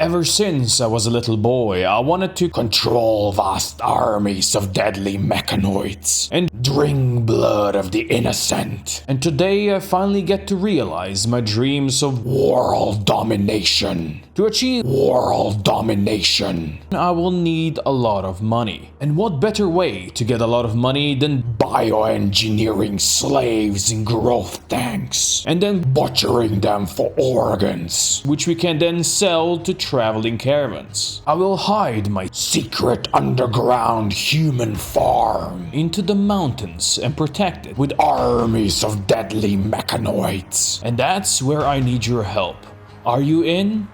Ever since I was a little boy, I wanted to control vast armies of deadly mechanoids and drink blood of the innocent. And today I finally get to realize my dreams of world domination. To achieve world domination, I will need a lot of money. And what better way to get a lot of money than bioengineering slaves in growth tanks and then butchering them for organs, which we can then sell to traveling caravans. I will hide my secret underground human farm into the mountains and protect it with armies of deadly mechanoids. And that's where I need your help. Are you in?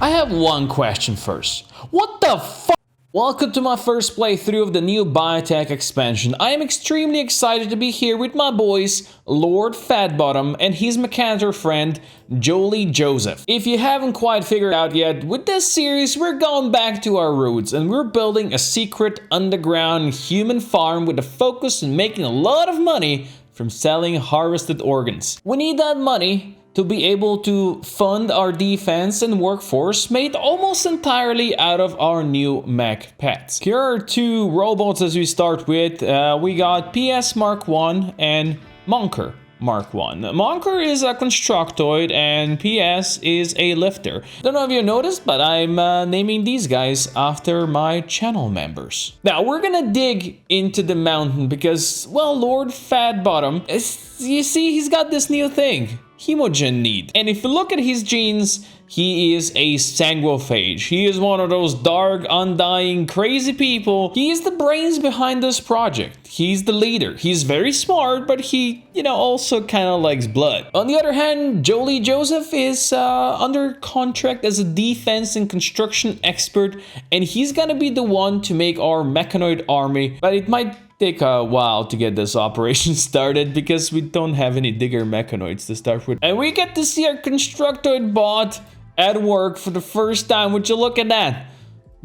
I have one question first. What the fuck? Welcome to my first playthrough of the new biotech expansion. I am extremely excited to be here with my boys, Lord Fatbottom and his mechanitor friend, Jolie Joseph. If you haven't quite figured out yet, with this series we're going back to our roots and we're building a secret underground human farm with a focus on making a lot of money from selling harvested organs. We need that money to be able to fund our defense and workforce made almost entirely out of our new mech pets. Here are two robots as we start with. We got PS Mark 1 and Monker Mark 1. Monker is a constructoid and PS is a lifter. Don't know if you noticed, but I'm naming these guys after my channel members. Now we're gonna dig into the mountain because, well, Lord Fatbottom, you see, he's got this new thing. Hemogen need. And if you look at his genes, he is a sanguophage. He is one of those dark, undying, crazy people. He is the brains behind this project. He's the leader. He's very smart, but he, also kind of likes blood. On the other hand, Jolie Joseph is under contract as a defense and construction expert, and he's gonna be the one to make our mechanoid army, but it might take a while to get this operation started because we don't have any digger mechanoids to start with. And we get to see our constructoid bot at work for the first time. Would you look at that?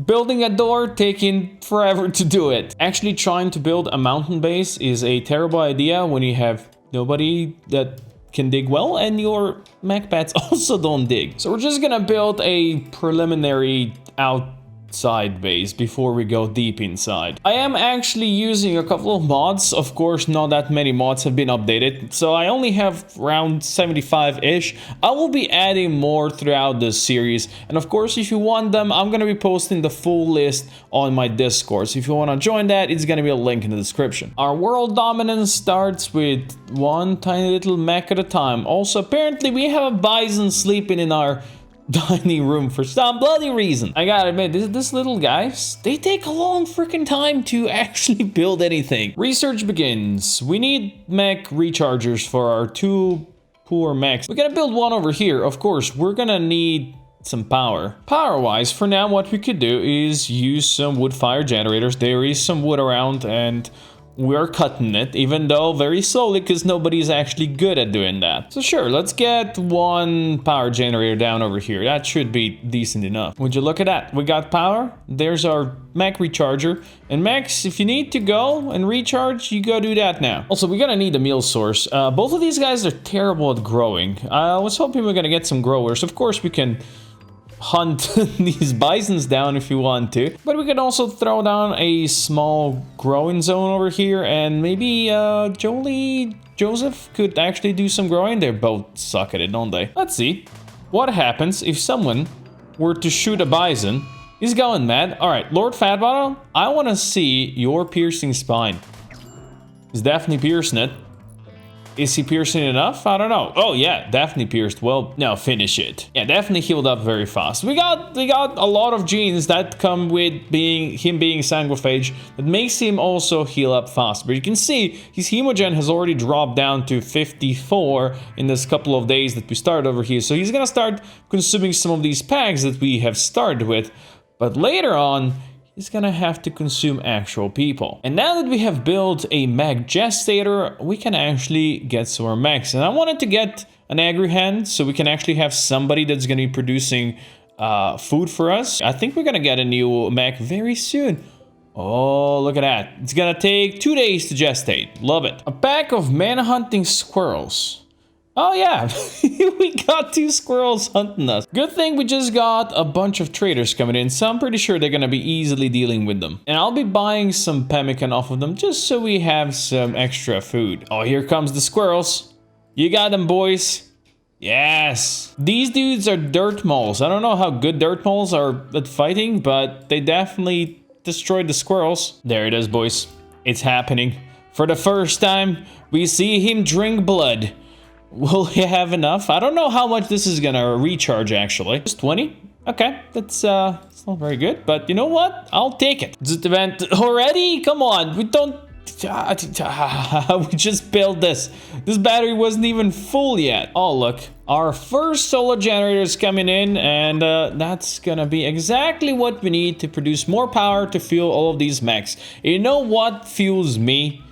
Building a door, taking forever to do it. Actually trying to build a mountain base is a terrible idea when you have nobody that can dig well and your mech pets also don't dig. So we're just gonna build a preliminary outside base before we go deep inside. I am actually using a couple of mods. Of course, not that many mods have been updated, so I only have around 75-ish. I will be adding more throughout this series, and of course, if you want them, I'm gonna be posting the full list on my Discord. So if you want to join that, it's gonna be a link in the description. Our world dominance starts with one tiny little mech at a time. Also, apparently we have a bison sleeping in our dining room for some bloody reason. I gotta admit, this little guys, they take a long freaking time to actually build anything. Research begins. We need mech rechargers for our two poor mechs. We're gonna build one over here. Of course, we're gonna need some power. Power-wise, for now, what we could do is use some wood fire generators. There is some wood around and we're cutting it, even though very slowly because nobody's actually good at doing that. So sure, let's get one power generator down over here. That should be decent enough. Would you look at that? We got power. There's our mech recharger. And mechs, if you need to go and recharge, you go do that now. Also, we're gonna need a meal source. Both of these guys are terrible at growing. I was hoping we're gonna get some growers. Of course, we can hunt these bisons down if you want to, but we can also throw down a small growing zone over here, and maybe Jolie Joseph could actually do some growing. They both suck at it, don't they? Let's see what happens if someone were to shoot a bison. He's going mad. All right, Lord Fatbottom, I want to see your piercing spine. He's definitely piercing it. Is he piercing enough? I don't know. Oh yeah, definitely pierced. Well, now finish it. Yeah, definitely healed up very fast. We got a lot of genes that come with him being sanguophage that makes him also heal up fast. But you can see his hemogen has already dropped down to 54 in this couple of days that we started over here. So he's gonna start consuming some of these packs that we have started with. But later on, he's gonna have to consume actual people. And now that we have built a mech gestator, we can actually get some more mechs. And I wanted to get an agri-hand so we can actually have somebody that's gonna be producing food for us. I think we're gonna get a new mech very soon. Oh, look at that. It's gonna take 2 days to gestate. Love it. A pack of manhunting squirrels. Oh yeah, we got 2 squirrels hunting us. Good thing we just got a bunch of traders coming in, so I'm pretty sure they're gonna be easily dealing with them. And I'll be buying some pemmican off of them just so we have some extra food. Oh, here comes the squirrels. You got them, boys. Yes. These dudes are dirt moles. I don't know how good dirt moles are at fighting, but they definitely destroyed the squirrels. There it is, boys. It's happening. For the first time, we see him drink blood. Will he have enough? I don't know how much this is gonna recharge, actually. Just 20? Okay, that's it's not very good, but you know what? I'll take it. Just event already? Come on, we don't... we just built this. This battery wasn't even full yet. Oh, look. Our first solar generator is coming in, and that's gonna be exactly what we need to produce more power to fuel all of these mechs. You know what fuels me?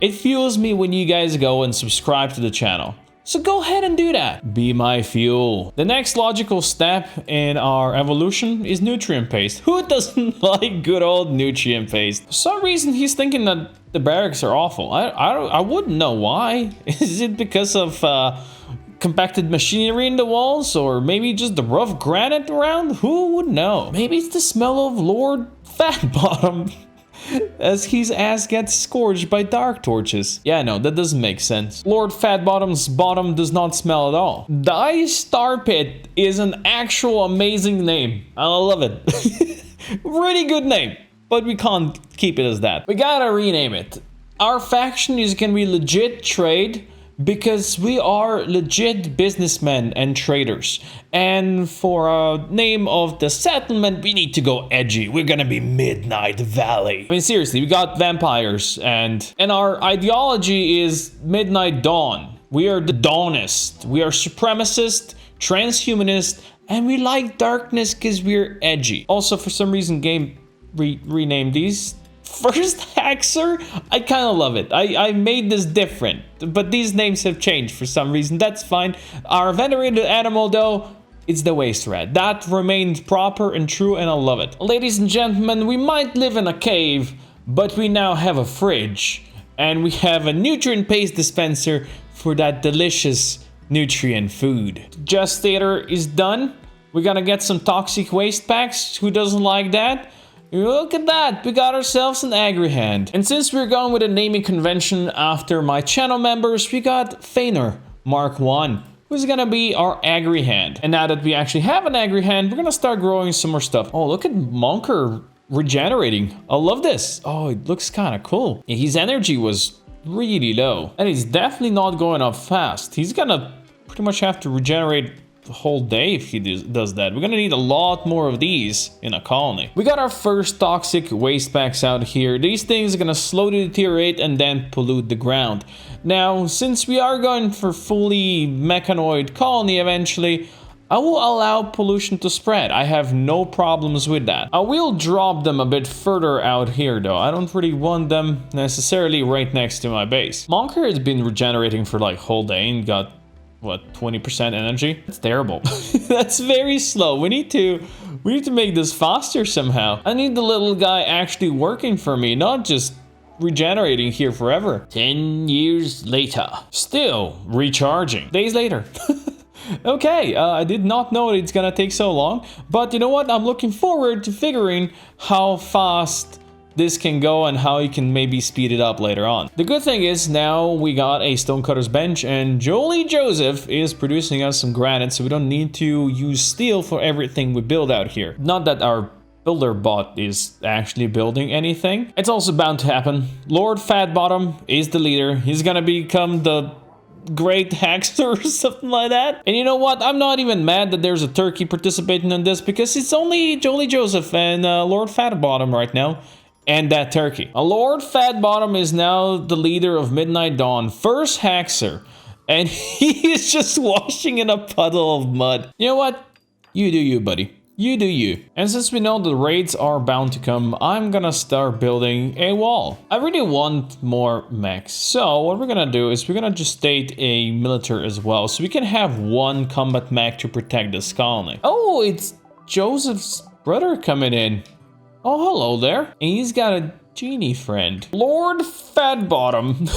It fuels me when you guys go and subscribe to the channel. So go ahead and do that. Be my fuel. The next logical step in our evolution is nutrient paste. Who doesn't like good old nutrient paste? For some reason, he's thinking that the barracks are awful. I wouldn't know why. Is it because of compacted machinery in the walls? Or maybe just the rough granite around? Who would know? Maybe it's the smell of Lord Fatbottom. As his ass gets scorched by dark torches. Yeah, no, that doesn't make sense. Lord Fatbottom's bottom does not smell at all. Die Star Pit is an actual amazing name. I love it. Really good name, but we can't keep it as that. We gotta rename it. Our faction is gonna be legit trade, because we are legit businessmen and traders. And for a name of the settlement, we need to go edgy. We're gonna be Midnight Valley. I mean, seriously, we got vampires, and our ideology is Midnight Dawn. We are the Dawnist. We are supremacist, transhumanist, and we like darkness because we're edgy. Also, for some reason, game renamed these. First Haxer, I kind of love it. I made this different, but these names have changed for some reason. That's fine. Our venerated animal, though, it's the waste rat. That remained proper and true, and I love it. Ladies and gentlemen, we might live in a cave, but we now have a fridge, and we have a nutrient paste dispenser for that delicious nutrient food. Gestator is done. We're gonna get some toxic waste packs. Who doesn't like that? Look at that, we got ourselves an Agrihand. And since we're going with a naming convention after my channel members, we got Feiner Mark 1, who's gonna be our Agrihand. And now that we actually have an Agrihand, we're gonna start growing some more stuff. Oh, look at Monker regenerating. I love this. Oh, it looks kind of cool. His energy was really low, and he's definitely not going up fast. He's gonna pretty much have to regenerate the whole day if he does that. We're gonna need a lot more of these in a colony. We got our first toxic waste packs out here. These things are gonna slowly deteriorate and then pollute the ground. Now, since we are going for fully mechanoid colony eventually, I will allow pollution to spread. I have no problems with that. I will drop them a bit further out here though. I don't really want them necessarily right next to my base. Monker has been regenerating for like whole day and got what, 20% energy? That's terrible. That's very slow. We need to make this faster somehow. I need the little guy actually working for me, not just regenerating here forever. 10 years later. Still recharging. Days later. Okay, I did not know it's gonna take so long, but you know what? I'm looking forward to figuring how fast this can go and how you can maybe speed it up later on. The good thing is now we got a stonecutter's bench, and Jolie Joseph is producing us some granite, so we don't need to use steel for everything we build out here. Not that our builder bot is actually building anything. It's also bound to happen. Lord Fatbottom is the leader. He's gonna become the great hacker or something like that. And you know what? I'm not even mad that there's a turkey participating in this, because it's only Jolie Joseph and Lord Fatbottom right now. And that turkey. Lord Fatbottom is now the leader of Midnight Dawn, first Haxer, and he is just washing in a puddle of mud. You know what? You do you, buddy. You do you. And since we know the raids are bound to come, I'm gonna start building a wall. I really want more mechs. So what we're gonna do is we're gonna just state a military as well, so we can have one combat mech to protect this colony. Oh, it's Joseph's brother coming in. Oh, hello there. And he's got a Genie friend. Lord Fatbottom.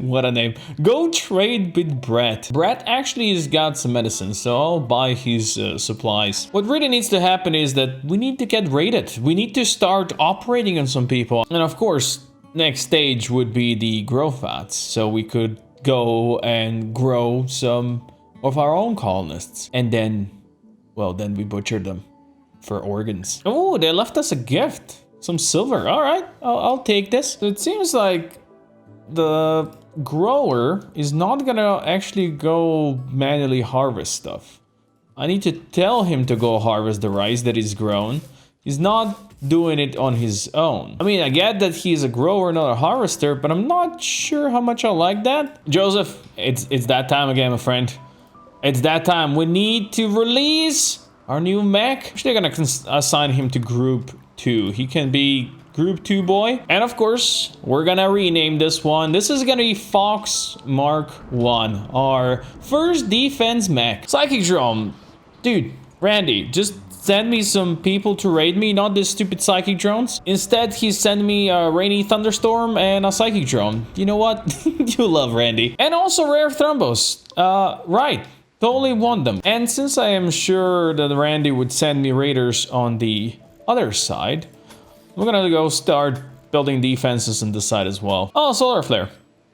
What a name. Go trade with Brett. Brett actually has got some medicine, so I'll buy his supplies. What really needs to happen is that we need to get raided. We need to start operating on some people. And of course, next stage would be the growth vats. So we could go and grow some of our own colonists. And then, well, then we butcher them for organs. Oh, they left us a gift. Some silver. All right, I'll take this. So it seems like the grower is not gonna actually go manually harvest stuff. I need to tell him to go harvest the rice that is grown. He's not doing it on his own. I mean, I get that he's a grower, not a harvester, but I'm not sure how much I like that. Joseph, it's that time again, my friend. It's that time. We need to release our new mech. Actually, I'm gonna assign him to group 2. He can be Group 2 boy. And of course, we're gonna rename this one. This is gonna be Fox Mark 1, our first defense mech. Psychic drone. Dude, Randy, just send me some people to raid me, not this stupid psychic drones. Instead, he sent me a rainy thunderstorm and a psychic drone. You know what? You love Randy. And also rare thrombos. Right. Totally want them. And since I am sure that Randy would send me raiders on the other side, we're gonna go start building defenses on this side as well. Oh, solar flare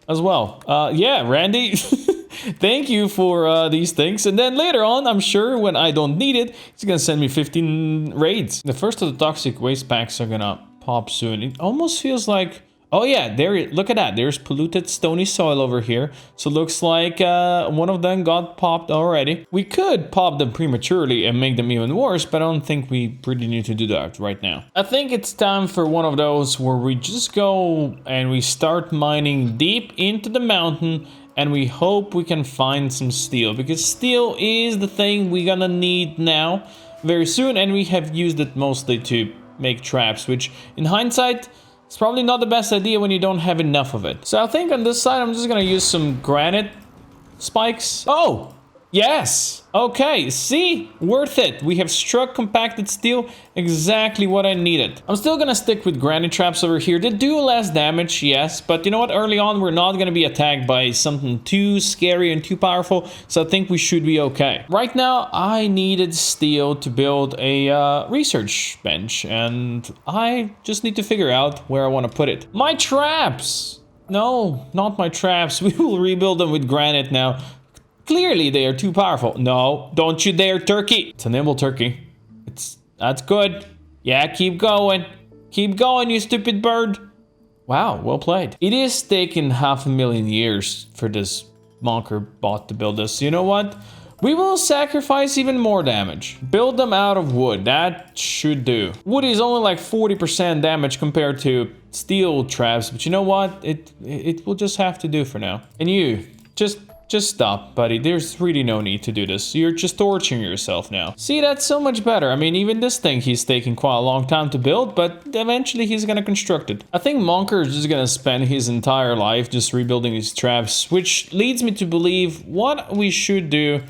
as well. Yeah, Randy, thank you for these things. And then later on, I'm sure when I don't need it, he's gonna send me 15 raids. The first of the toxic waste packs are gonna pop soon. It almost feels like, oh yeah, there, look at that. There's polluted stony soil over here. So looks like one of them got popped already. We could pop them prematurely and make them even worse, but I don't think we really need to do that right now. I think it's time for one of those where we just go and we start mining deep into the mountain and we hope we can find some steel, because steel is the thing we're gonna need now very soon, and we have used it mostly to make traps, which in hindsight, it's probably not the best idea when you don't have enough of it. So I think on this side, I'm just gonna use some granite spikes. Oh, yes. Okay, see? Worth it. We have struck compacted steel, exactly what I needed. I'm still gonna stick with granite traps over here. They do less damage, yes, but you know what? Early on, we're not gonna be attacked by something too scary and too powerful, so I think we should be okay. Right now, I needed steel to build a research bench, and I just need to figure out where I wanna put it. My traps! No, not my traps. We will rebuild them with granite now. Clearly, they are too powerful. No, don't you dare, turkey. It's a nimble turkey. That's good. Yeah, keep going. Keep going, you stupid bird. Wow, well played. It is taking 500,000 years for this monker bot to build this. You know what? We will sacrifice even more damage. Build them out of wood. That should do. Wood is only like 40% damage compared to steel traps, but you know what? It will just have to do for now. And you, just stop, buddy. There's really no need to do this. You're just torturing yourself now. See, that's so much better. I mean, even this thing he's taking quite a long time to build, but eventually he's gonna construct it. I think Monker is just gonna spend his entire life just rebuilding his traps, which leads me to believe what we should do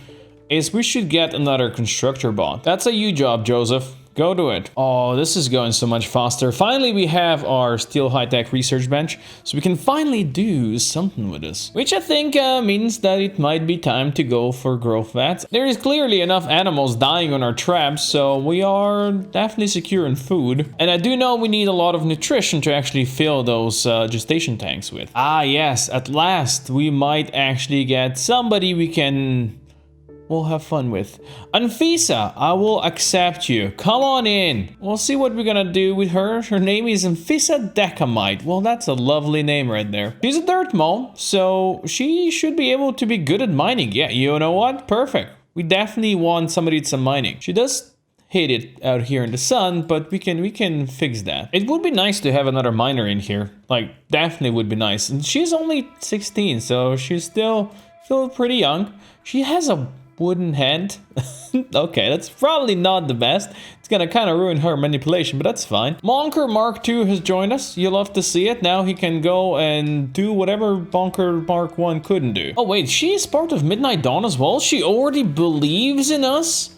is we should get another constructor bot. That's a you job, Joseph. Go do it. Oh, this is going so much faster. Finally, we have our steel high-tech research bench, so we can finally do something with this. Which I think means that it might be time to go for growth vats. There is clearly enough animals dying on our traps, so we are definitely secure in food. And I do know we need a lot of nutrition to actually fill those gestation tanks with. Ah, yes, at last, we might actually get somebody we can... we'll have fun with. Anfisa, I will accept you. Come on in. We'll see what we're gonna do with her. Her name is Anfisa Decamite. Well, that's a lovely name right there. She's a dirt mole, so she should be able to be good at mining. Yeah, you know what? Perfect. We definitely want somebody that's mining. She does hate it out here in the sun, but we can fix that. It would be nice to have another miner in here. Like, definitely would be nice. And she's only 16, so she's still pretty young. She has a wooden hand. Okay, that's probably not the best. It's gonna kind of ruin her manipulation, but that's fine. Monker Mark II has joined us. You'll love to see it. Now he can go and do whatever Monker Mark I couldn't do. Oh wait, she's part of Midnight Dawn as well? She already believes in us?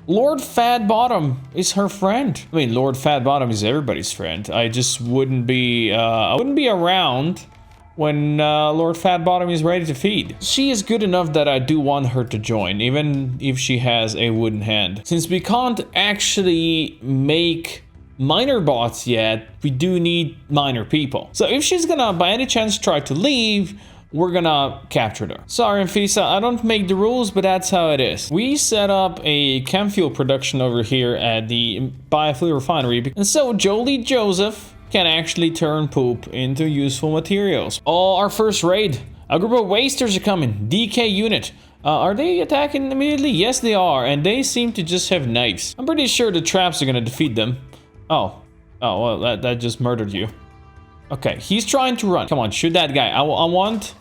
Lord Fat Bottom is her friend. I mean, Lord Fat Bottom is everybody's friend. I just wouldn't be, I wouldn't be around when Lord Fat Bottom is ready to feed. She is good enough that I do want her to join, even if she has a wooden hand. Since we can't actually make minor bots yet, we do need minor people. So if she's gonna by any chance try to leave, we're gonna capture her. Sorry, Anfisa, I don't make the rules, but that's how it is. We set up a chem fuel production over here at the biofuel refinery, and so Jolie Joseph can actually turn poop into useful materials. Oh, our first raid. A group of wasters are coming. DK unit. Are they attacking immediately? Yes, they are, and they seem to just have knives. I'm pretty sure the traps are gonna defeat them. Oh, well, that just murdered you. Okay, he's trying to run. Come on, shoot that guy. I want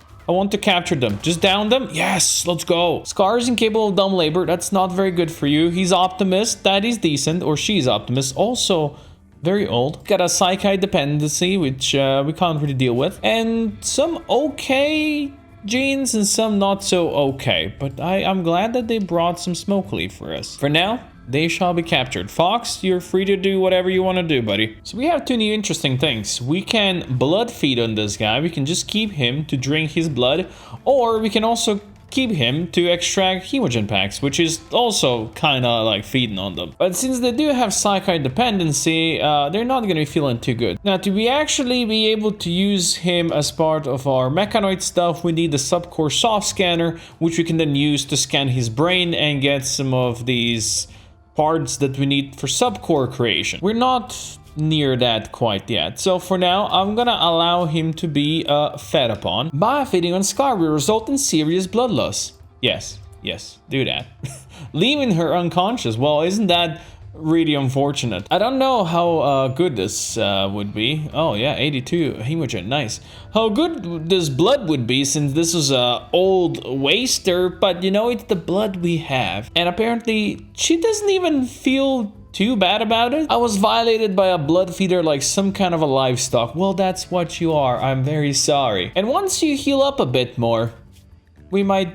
to capture them. Just down them. Yes, let's go. Scar is incapable of dumb labor. That's not very good for you. He's Optimist. That is decent. Or she's Optimist. Also very old. Got a psychi dependency, which we can't really deal with. And some okay genes and some not so okay. But I'm glad that they brought some smoke leaf for us. For now, they shall be captured. Fox, you're free to do whatever you want to do, buddy. So we have two new interesting things. We can blood feed on this guy. We can just keep him to drink his blood. Or we can also keep him to extract hemogen packs, which is also kind of like feeding on them. But since they do have psychi dependency, they're not going to be feeling too good. Now, to be actually be able to use him as part of our mechanoid stuff, we need the subcore soft scanner, which we can then use to scan his brain and get some of these parts that we need for subcore creation. We're not near that quite yet. So for now, I'm gonna allow him to be fed upon. Biofeeding on Scar will result in serious blood loss. Yes, do that. Leaving her unconscious. Well, isn't that really unfortunate? I don't know how good this would be. Oh yeah, 82 hemogen, nice. How good this blood would be, since this is a old waster, but you know, it's the blood we have. And apparently she doesn't even feel too bad about it. I was violated by a blood feeder like some kind of a livestock. Well, that's what you are. I'm very sorry. And once you heal up a bit more, we might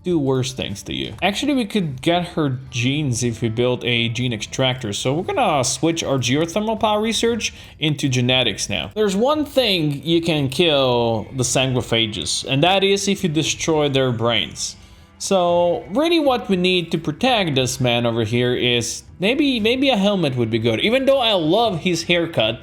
do worse things to you. Actually, we could get her genes if we build a gene extractor. So we're gonna switch our geothermal power research into genetics now. There's one thing you can kill the sanguiphages, and that is if you destroy their brains. So really what we need to protect this man over here is maybe a helmet would be good. Even though I love his haircut,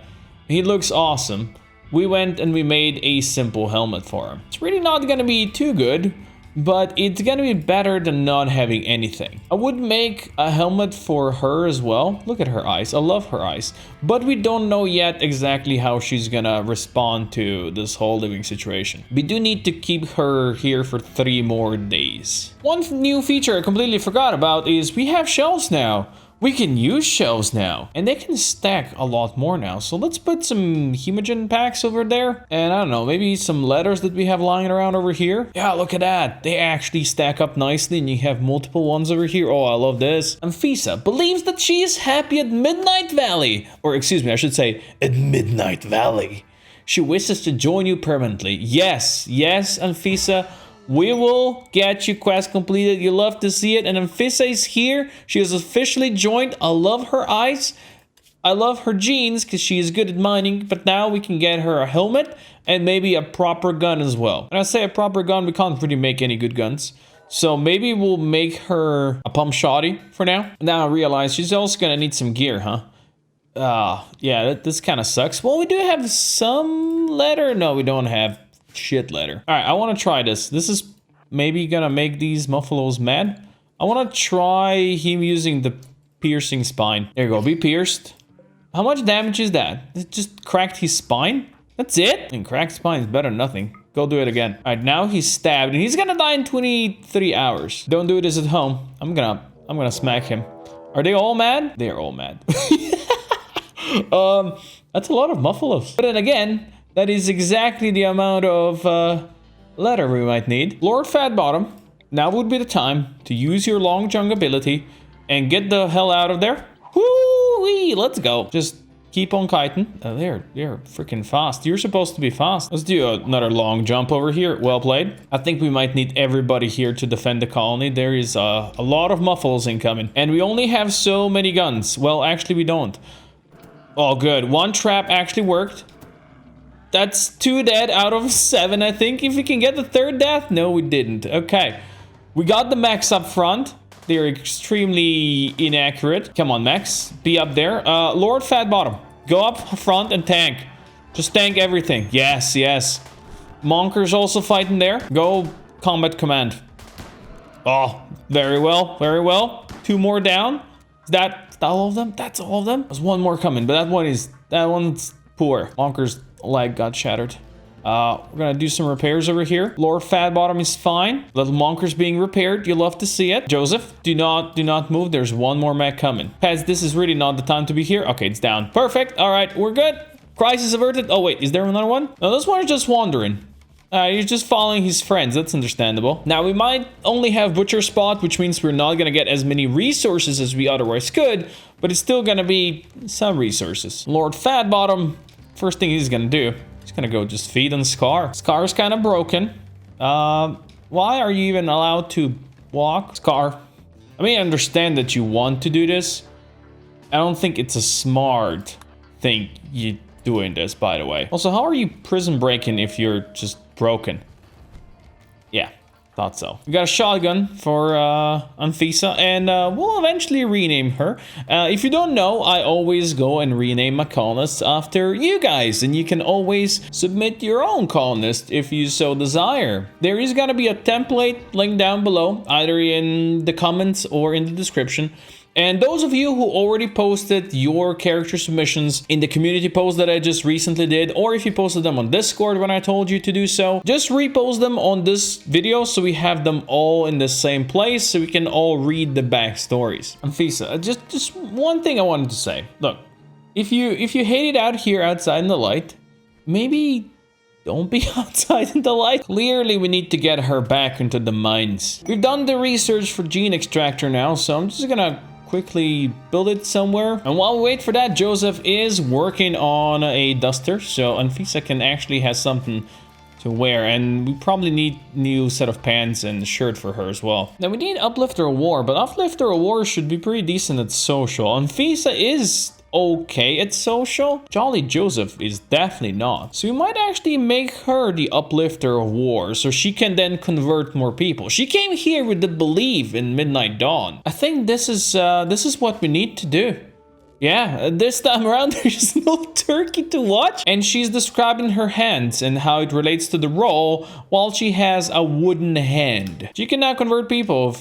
he looks awesome. We went and we made a simple helmet for him. It's really not gonna be too good, but it's gonna be better than not having anything. I would make a helmet for her as well. Look at her eyes. I love her eyes. But we don't know yet exactly how she's gonna respond to this whole living situation. We do need to keep her here for 3 more days. One new feature I completely forgot about is we have shelves now. We can use shelves now, and they can stack a lot more now. So let's put some hemogen packs over there. And I don't know, maybe some letters that we have lying around over here. Yeah, look at that. They actually stack up nicely, and you have multiple ones over here. Oh, I love this. Anfisa believes that she is happy at Midnight Valley. Or excuse me, I should say at Midnight Valley. She wishes to join you permanently. Yes, Anfisa. We will get you quest completed. You love to see it. And Anfisa is here. She has officially joined. I love her eyes. I love her genes because she is good at mining. But now we can get her a helmet and maybe a proper gun as well. And I say a proper gun, we can't really make any good guns. So maybe we'll make her a pump shotty for now. Now I realize she's also going to need some gear, huh? Yeah, this kind of sucks. Well, we do have some leather. No, we don't have shit letter. All right, I want to try this. This is maybe gonna make these muffalos mad. I want to try him using the piercing spine. There you go, be pierced. How much damage is that? It just cracked his spine? That's it? And cracked spine is better than nothing. Go do it again. All right, now he's stabbed and he's gonna die in 23 hours. Don't do this at home. I'm gonna smack him. Are they all mad? They are all mad. That's a lot of muffalos. But then again, that is exactly the amount of leather we might need. Lord Fat Bottom, now would be the time to use your long jump ability and get the hell out of there. Woo-wee, let's go. Just Keep on kiting. They're freaking fast. You're supposed to be fast. Let's do another long jump over here. Well played. I think we might need everybody here to defend the colony. There is a lot of muffles incoming. And we only have so many guns. Well, actually, we don't. Oh, good. One trap actually worked. That's 2 dead out of 7, I think. If we can get the 3rd death. No, we didn't. Okay. We got the mechs up front. They're extremely inaccurate. Come on, mechs. Be up there. Lord Fat Bottom. Go up front and tank. Just tank everything. Yes, yes. Monker's also fighting there. Go combat command. Oh, very well. Very well. 2 more down. Is that all of them? That's all of them? There's 1 more coming, but that one's poor. Monker's leg got shattered. We're gonna do some repairs over here. Lord Fat Bottom is fine. Little Monker's being repaired. You love to see it. Joseph, do not move. There's 1 more mech coming. Pez, this is really not the time to be here. Okay, it's down. Perfect. All right, we're good. Crisis averted. Oh, wait, is there another one? No, this one is just wandering. He's just following his friends. That's understandable. Now, we might only have Butcher Spot, which means we're not gonna get as many resources as we otherwise could, but it's still gonna be some resources. Lord Fat Bottom, first thing he's gonna do, he's gonna go just feed on Scar. Scar's kind of broken. Why are you even allowed to walk? Scar, I mean, I understand that you want to do this. I don't think it's a smart thing you doing this, by the way. Also, how are you prison breaking if you're just broken? Yeah, thought so. We got a shotgun for Anfisa, and we'll eventually rename her. If you don't know, I always go and rename my colonists after you guys, and you can always submit your own colonist if you so desire. There is gonna be a template linked down below, either in the comments or in the description. And those of you who already posted your character submissions in the community post that I just recently did, or if you posted them on Discord when I told you to do so, just repost them on this video so we have them all in the same place so we can all read the backstories. Anfisa, just one thing I wanted to say. Look, if you hate it out here outside in the light, maybe don't be outside in the light. Clearly, we need to get her back into the mines. We've done the research for gene extractor now, so I'm just gonna quickly build it somewhere. And while we wait for that, Joseph is working on a duster, so Anfisa can actually have something to wear, and we probably need new set of pants and shirt for her as well. Now we need Uplifter of War, but Uplifter of War should be pretty decent at social. Anfisa is okay at social. Jolly Joseph is definitely not. So we might actually make her the Uplifter of War so she can then convert more people. She came here with the belief in Midnight Dawn. I think this is what we need to do. Yeah, this time around there's no turkey to watch. And she's describing her hands and how it relates to the role while she has a wooden hand. She can now convert people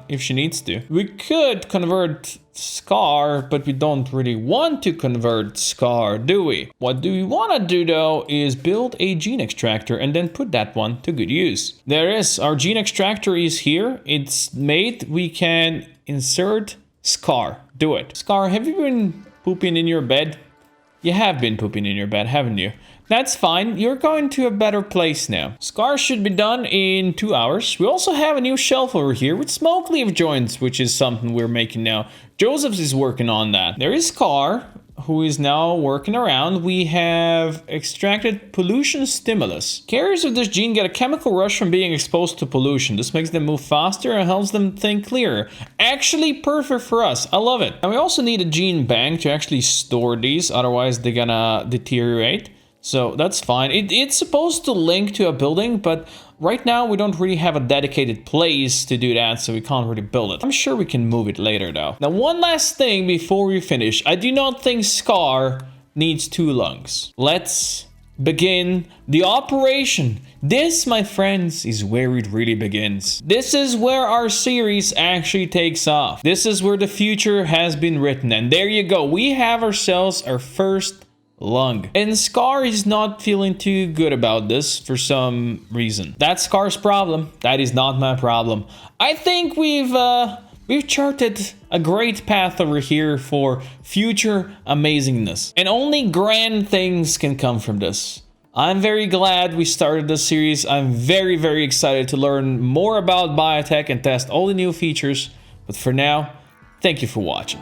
if she needs to. We could convert Scar, but we don't really want to convert Scar, do we? What do we want to do though is build a gene extractor and then put that one to good use. There is, our gene extractor is here. It's made. We can insert Scar. Do it. Scar, have you been pooping in your bed? You have been pooping in your bed, haven't you? That's fine. You're going to a better place now. Scar should be done in 2 hours. We also have a new shelf over here with smoke leaf joints, which is something we're making now. Joseph is working on that. There is Scar, who is now working around. We have extracted pollution stimulus. Carriers of this gene get a chemical rush from being exposed to pollution. This makes them move faster and helps them think clearer. Actually perfect for us. I love it. And we also need a gene bank to actually store these, otherwise they're gonna deteriorate. So that's fine. It's supposed to link to a building, but right now we don't really have a dedicated place to do that, so we can't really build it. I'm sure we can move it later though. Now, one last thing before we finish. I do not think Scar needs 2 lungs. Let's begin the operation. This, my friends, is where it really begins. This is where our series actually takes off. This is where the future has been written. And there you go. We have ourselves our first lung. And Scar is not feeling too good about this for some reason. That's Scar's problem. That is not my problem. I think we've charted a great path over here for future amazingness. And only grand things can come from this. I'm very glad we started this series. I'm very, very excited to learn more about biotech and test all the new features. But for now, thank you for watching.